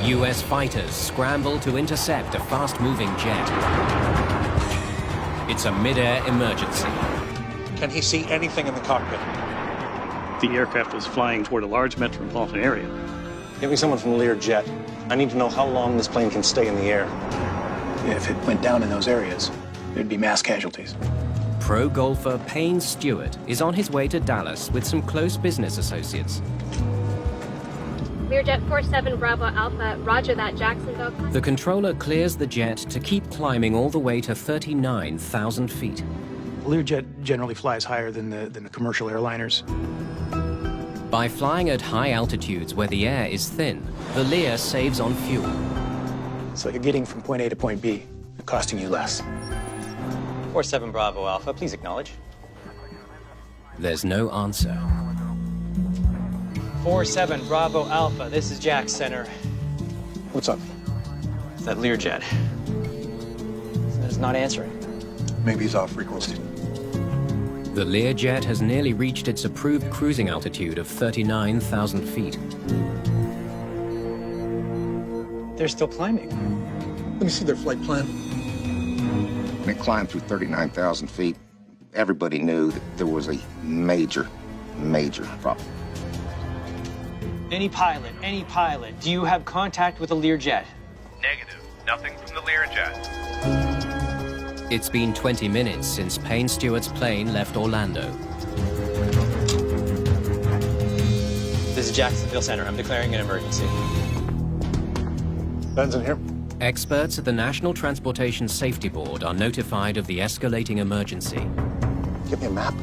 US fighters scramble to intercept a fast-moving jet. It's a mid-air emergency. Can he see anything in the cockpit? The aircraft was flying toward a large metropolitan area. Get me someone from the Learjet. I need to know how long this plane can stay in the air. If it went down in those areas, there'd be mass casualties. Pro golfer Payne Stewart is on his way to Dallas with some close business associates. Learjet 47 Bravo Alpha, roger that, Jacksonville. The controller clears the jet to keep climbing all the way to 39,000 feet. Learjet generally flies higher than the commercial airliners. By flying at high altitudes where the air is thin, the Lear saves on fuel. So you're getting from point A to point B, costing you less. 47 Bravo Alpha, please acknowledge. There's no answer. 47 Bravo Alpha, this is Jack Center. What's up? It's that Learjet. It's not answering. Maybe he's off frequency. The Learjet has nearly reached its approved cruising altitude of 39,000 feet. They're still climbing. Let me see their flight plan. When it climbed through 39,000 feet, everybody knew that there was a major problem. Any pilot, do you have contact with the Learjet? Negative. Nothing from the Learjet. It's been 20 minutes since Payne Stewart's plane left Orlando. This is Jacksonville Center. I'm declaring an emergency. Ben's in here. Experts at the National Transportation Safety Board are notified of the escalating emergency. Give me a map.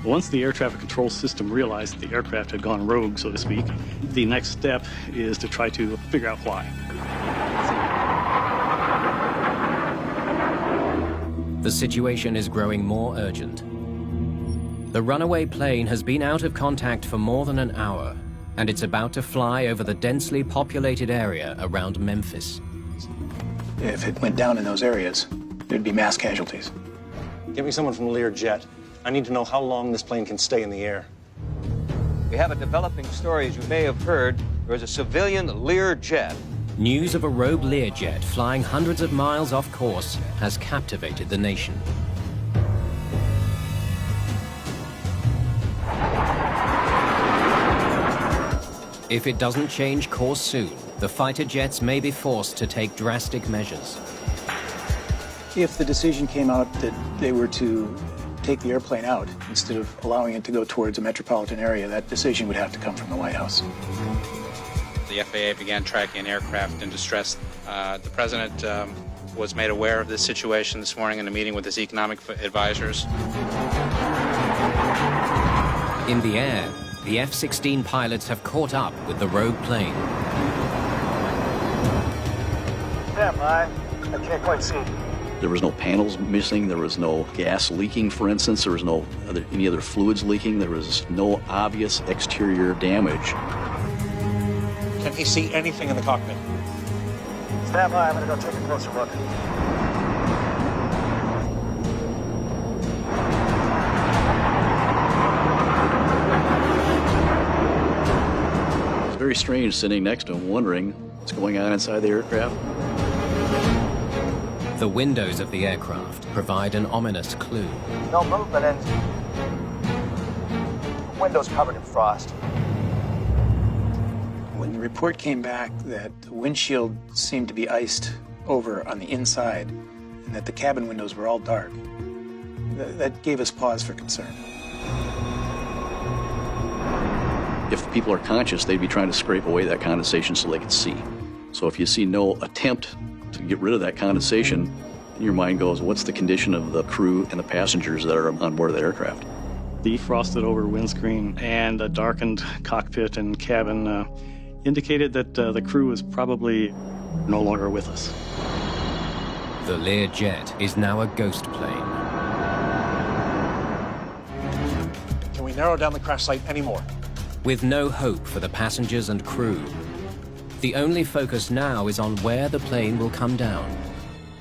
Once the air traffic control system realized that the aircraft had gone rogue, so to speak, the next step is to try to figure out why. The situation is growing more urgent. The runaway plane has been out of contact for more than an hour, and it's about to fly over the densely populated area around Memphis. If it went down in those areas, there'd be mass casualties. Get me someone from the Learjet. I need to know how long this plane can stay in the air. We have a developing story, as you may have heard. There is a civilian Learjet. News of a rogue Learjet flying hundreds of miles off course has captivated the nation. If it doesn't change course soon, the fighter jets may be forced to take drastic measures. If the decision came out that they were to take the airplane out instead of allowing it to go towards a metropolitan area, that decision would have to come from the White House. The FAA began tracking an aircraft in distress. The president was made aware of this situation this morning in a meeting with his economic advisors. In the air, the F-16 pilots have caught up with the rogue plane. Stand by. I can't quite see. There was no panels missing. There was no gas leaking, for instance. There was no any other fluids leaking. There was no obvious exterior damage. Can he see anything in the cockpit? Stand by. I'm going to go take a closer look. It's very strange sitting next to him, wondering what's going on inside the aircraft. The windows of the aircraft provide an ominous clue. No movement and windows covered in frost. When the report came back that the windshield seemed to be iced over on the inside and that the cabin windows were all dark, that gave us pause for concern. If people are conscious, they'd be trying to scrape away that condensation so they could see. So if you see no attempt to get rid of that condensation, your mind goes, what's the condition of the crew and the passengers that are on board of the aircraft? The frosted over windscreen and a darkened cockpit and cabin indicated that the crew is probably no longer with us. The Learjet is now a ghost plane. Can we narrow down the crash site anymore? With no hope for the passengers and crew, the only focus now is on where the plane will come down.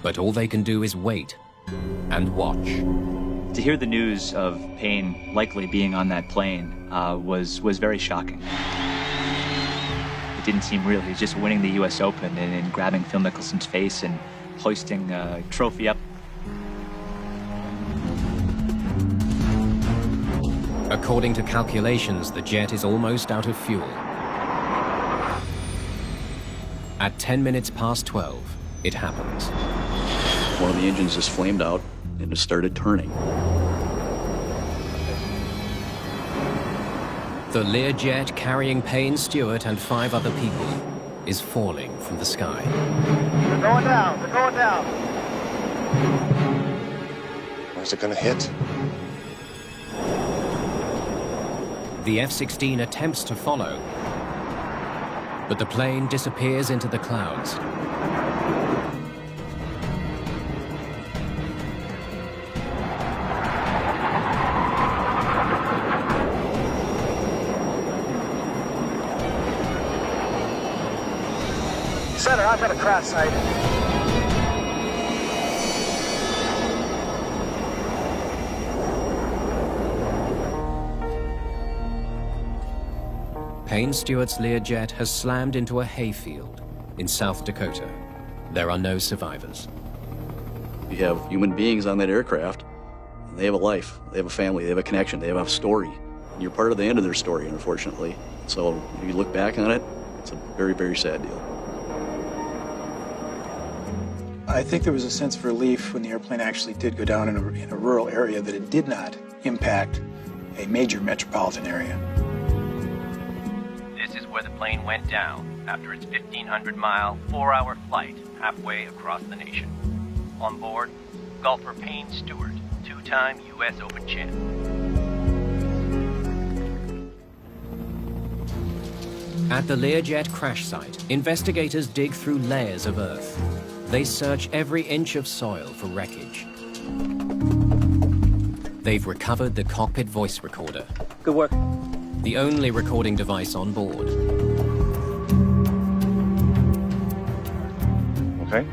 But all they can do is wait and watch. To hear the news of Payne likely being on that plane was very shocking. It didn't seem real. He was just winning the U.S. Open and grabbing Phil Mickelson's face and hoisting a trophy up. According to calculations, the jet is almost out of fuel. At 10 minutes past 12, it happens. One of the engines just flamed out and it started turning. The Learjet carrying Payne Stewart and 5 other people is falling from the sky. They're going down. They're going down. Where's it gonna hit? The F-16 attempts to follow, but the plane disappears into the clouds. Center, I've got a crash site. Payne Stewart's Learjet has slammed into a hayfield in South Dakota. There are no survivors. You have human beings on that aircraft, and they have a life, they have a family, they have a connection, they have a story. And you're part of the end of their story, unfortunately. So if you look back on it, it's a very, very sad deal. I think there was a sense of relief when the airplane actually did go down in a rural area that it did not impact a major metropolitan area. This is where the plane went down after its 1,500-mile, 4-hour flight halfway across the nation. On board, golfer Payne Stewart, 2-time U.S. Open champ. At the Learjet crash site, investigators dig through layers of earth. They search every inch of soil for wreckage. They've recovered the cockpit voice recorder. Good work. The only recording device on board. Okay.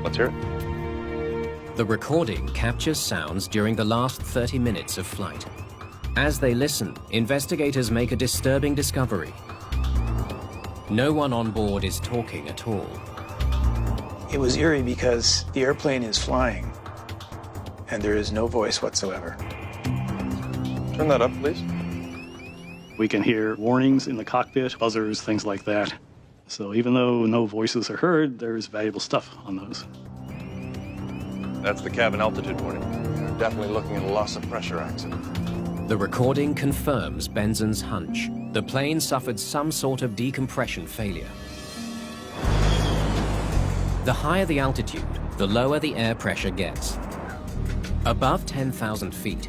Let's hear it. The recording captures sounds during the last 30 minutes of flight. As they listen, investigators make a disturbing discovery. No one on board is talking at all. It was eerie because the airplane is flying and there is no voice whatsoever. Turn that up, please. We can hear warnings in the cockpit, buzzers, things like that. So even though no voices are heard, there's valuable stuff on those. That's the cabin altitude warning. We're definitely looking at a loss of pressure accident. The recording confirms Benson's hunch. The plane suffered some sort of decompression failure. The higher the altitude, the lower the air pressure gets. Above 10,000 feet,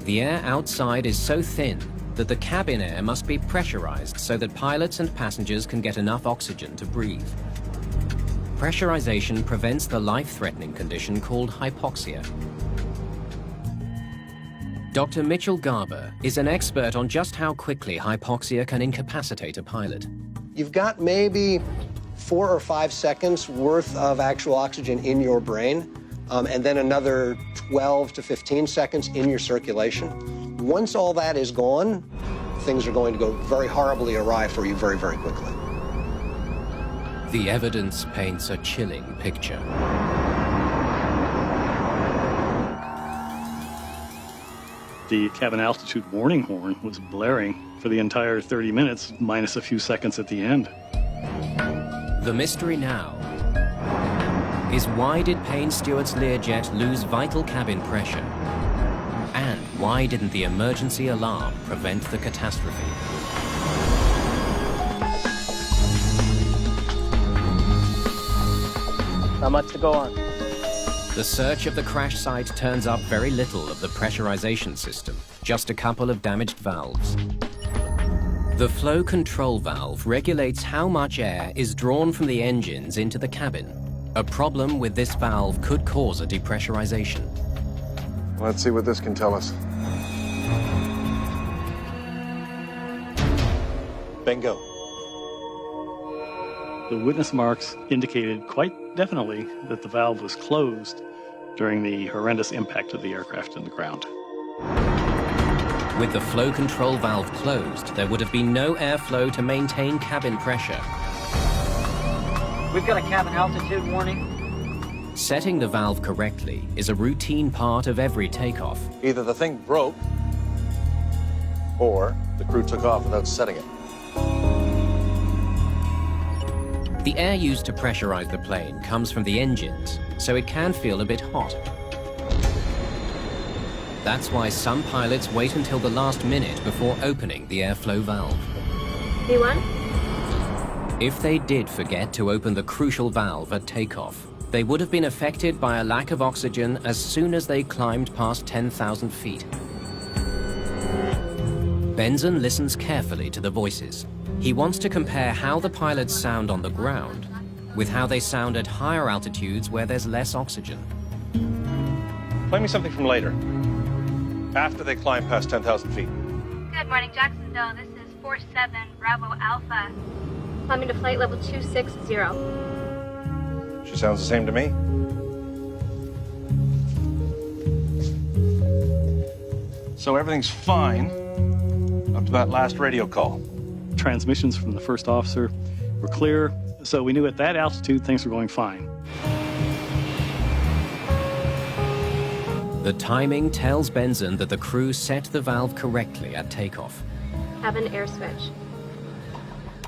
the air outside is so thin that the cabin air must be pressurized so that pilots and passengers can get enough oxygen to breathe. Pressurization prevents the life-threatening condition called hypoxia. Dr. Mitchell Garber is an expert on just how quickly hypoxia can incapacitate a pilot. You've got maybe 4 or 5 seconds worth of actual oxygen in your brain, and then another 12 to 15 seconds in your circulation. Once all that is gone, things are going to go very horribly awry for you very, very quickly. The evidence paints a chilling picture. The cabin altitude warning horn was blaring for the entire 30 minutes, minus a few seconds at the end. The mystery now is why did Payne Stewart's Learjet lose vital cabin pressure? And why didn't the emergency alarm prevent the catastrophe? Not much to go on. The search of the crash site turns up very little of the pressurization system, just a couple of damaged valves. The flow control valve regulates how much air is drawn from the engines into the cabin. A problem with this valve could cause a depressurization. Let's see what this can tell us. Bingo. The witness marks indicated quite definitely that the valve was closed during the horrendous impact of the aircraft on the ground. With the flow control valve closed, there would have been no airflow to maintain cabin pressure. We've got a cabin altitude warning. Setting the valve correctly is a routine part of every takeoff. Either the thing broke, or the crew took off without setting it. The air used to pressurize the plane comes from the engines, so it can feel a bit hot. That's why some pilots wait until the last minute before opening the airflow valve. V1? If they did forget to open the crucial valve at takeoff, they would have been affected by a lack of oxygen as soon as they climbed past 10,000 feet. Benson listens carefully to the voices. He wants to compare how the pilots sound on the ground with how they sound at higher altitudes where there's less oxygen. Play me something from later, after they climb past 10,000 feet. Good morning, Jacksonville. This is 47 Bravo Alpha. Climbing to flight level 260. She sounds the same to me. So everything's fine up to that last radio call. Transmissions from the first officer were clear, so we knew at that altitude things were going fine. The timing tells Benson that the crew set the valve correctly at takeoff. Cabin air switch.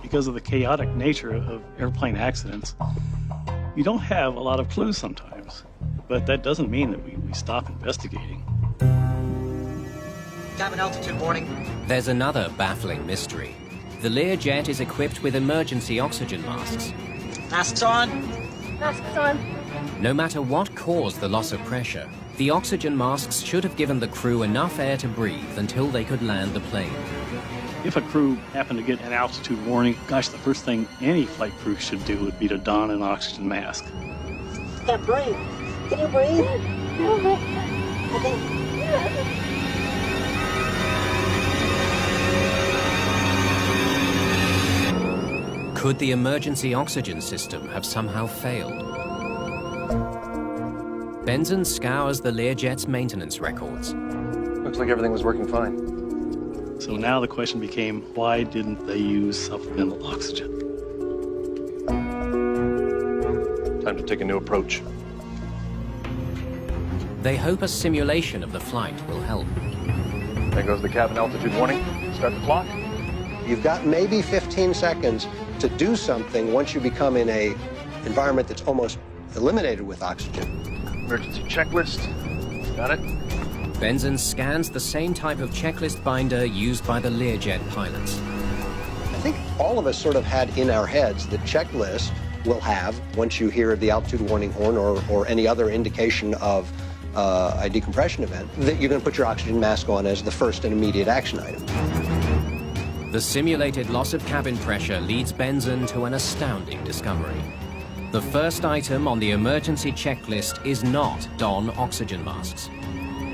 Because of the chaotic nature of airplane accidents, you don't have a lot of clues sometimes, but that doesn't mean that we stop investigating. Cabin altitude warning. There's another baffling mystery. The Learjet is equipped with emergency oxygen masks. Masks on. Masks on. No matter what caused the loss of pressure, the oxygen masks should have given the crew enough air to breathe until they could land the plane. If a crew happened to get an altitude warning, gosh, the first thing any flight crew should do would be to don an oxygen mask. Can't breathe. Can you breathe? Could the emergency oxygen system have somehow failed? Benson scours the Learjet's maintenance records. Looks like everything was working fine. So now the question became, why didn't they use supplemental oxygen? Time to take a new approach. They hope a simulation of the flight will help. There goes the cabin altitude warning. Start the clock. You've got maybe 15 seconds to do something once you become in a environment that's almost eliminated with oxygen. Emergency checklist. Got it. Benson scans the same type of checklist binder used by the Learjet pilots. I think all of us sort of had in our heads the checklist will have, once you hear the altitude warning horn or any other indication of a decompression event, that you're going to put your oxygen mask on as the first and immediate action item. The simulated loss of cabin pressure leads Benson to an astounding discovery. The first item on the emergency checklist is not don oxygen masks.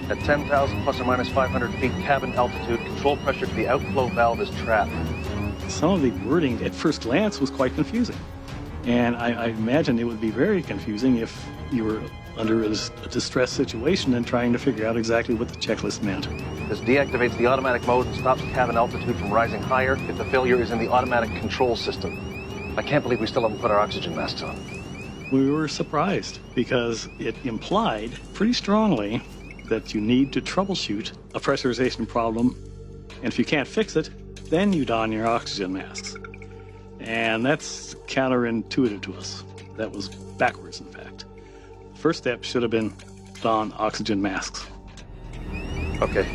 At 10,000 plus or minus 500 feet cabin altitude, control pressure to the outflow valve is trapped. Some of the wording at first glance was quite confusing. And I imagine it would be very confusing if you were under a distress situation and trying to figure out exactly what the checklist meant. This deactivates the automatic mode and stops cabin altitude from rising higher if the failure is in the automatic control system. I can't believe we still haven't put our oxygen masks on. We were surprised because it implied pretty strongly that you need to troubleshoot a pressurization problem, and if you can't fix it, then you don your oxygen masks. And that's counterintuitive to us. That was backwards, in fact. The first step should have been don oxygen masks. Okay,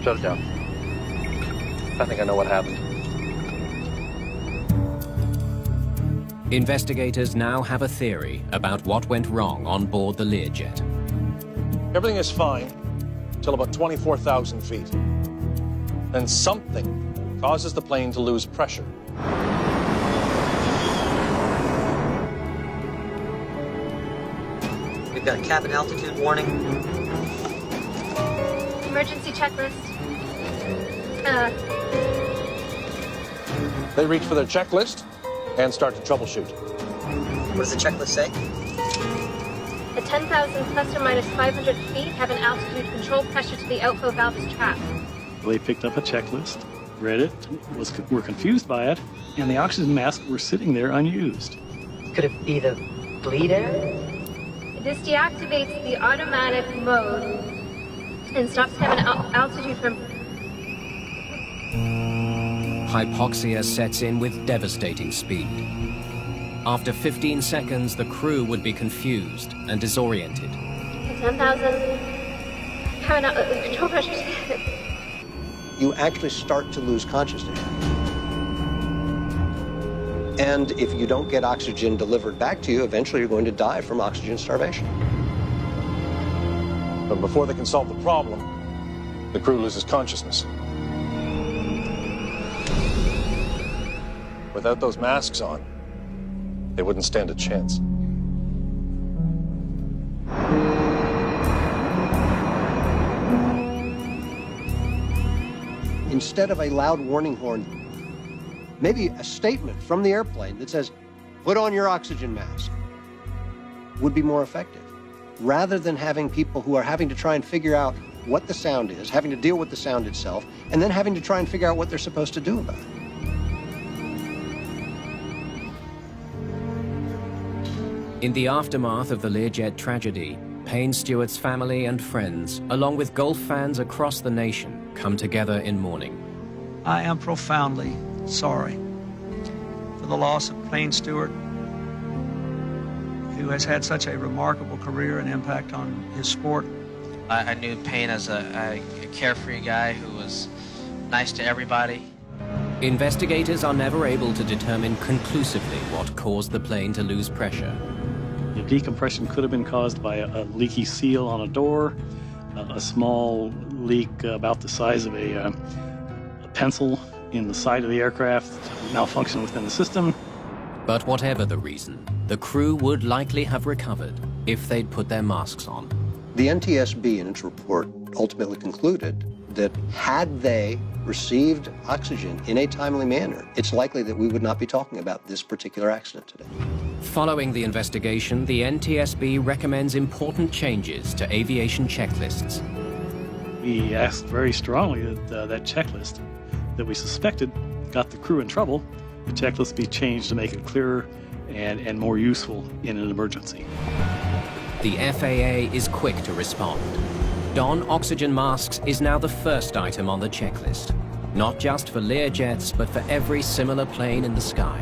shut it down. I think I know what happened. Investigators now have a theory about what went wrong on board the Learjet. Everything is fine until about 24,000 feet. Then something causes the plane to lose pressure. We've got a cabin altitude warning. Emergency checklist. They reach for their checklist and start to troubleshoot. What does the checklist say? A At 10,000 plus or minus 500 feet, have an altitude control pressure to the outflow valve is trapped. They picked up a checklist, read it, were confused by it, and the oxygen masks were sitting there unused. Could it be the bleed air? This deactivates the automatic mode and stops cabin altitude from... Hypoxia sets in with devastating speed. After 15 seconds, the crew would be confused and disoriented. 10,000 cabin control pressure. You actually start to lose consciousness. And if you don't get oxygen delivered back to you, eventually you're going to die from oxygen starvation. But before they can solve the problem, the crew loses consciousness. Without those masks on, they wouldn't stand a chance. Instead of a loud warning horn, maybe a statement from the airplane that says, put on your oxygen mask, would be more effective. Rather than having people who are having to try and figure out what the sound is, having to deal with the sound itself, and then having to try and figure out what they're supposed to do about it. In the aftermath of the Learjet tragedy, Payne Stewart's family and friends, along with golf fans across the nation, come together in mourning. I am profoundly sorry for the loss of Payne Stewart, who has had such a remarkable career and impact on his sport. I knew Payne as a carefree guy who was nice to everybody. Investigators are never able to determine conclusively what caused the plane to lose pressure. The decompression could have been caused by a leaky seal on a door, a small leak about the size of a pencil in the side of the aircraft, malfunction within the system. But whatever the reason, the crew would likely have recovered if they'd put their masks on. The NTSB in its report ultimately concluded that had they received oxygen in a timely manner, it's likely that we would not be talking about this particular accident today. Following the investigation, the NTSB recommends important changes to aviation checklists. We asked very strongly that that checklist that we suspected got the crew in trouble, the checklist be changed to make it clearer and more useful in an emergency. The FAA is quick to respond. Don oxygen masks is now the first item on the checklist, not just for Learjets, but for every similar plane in the sky.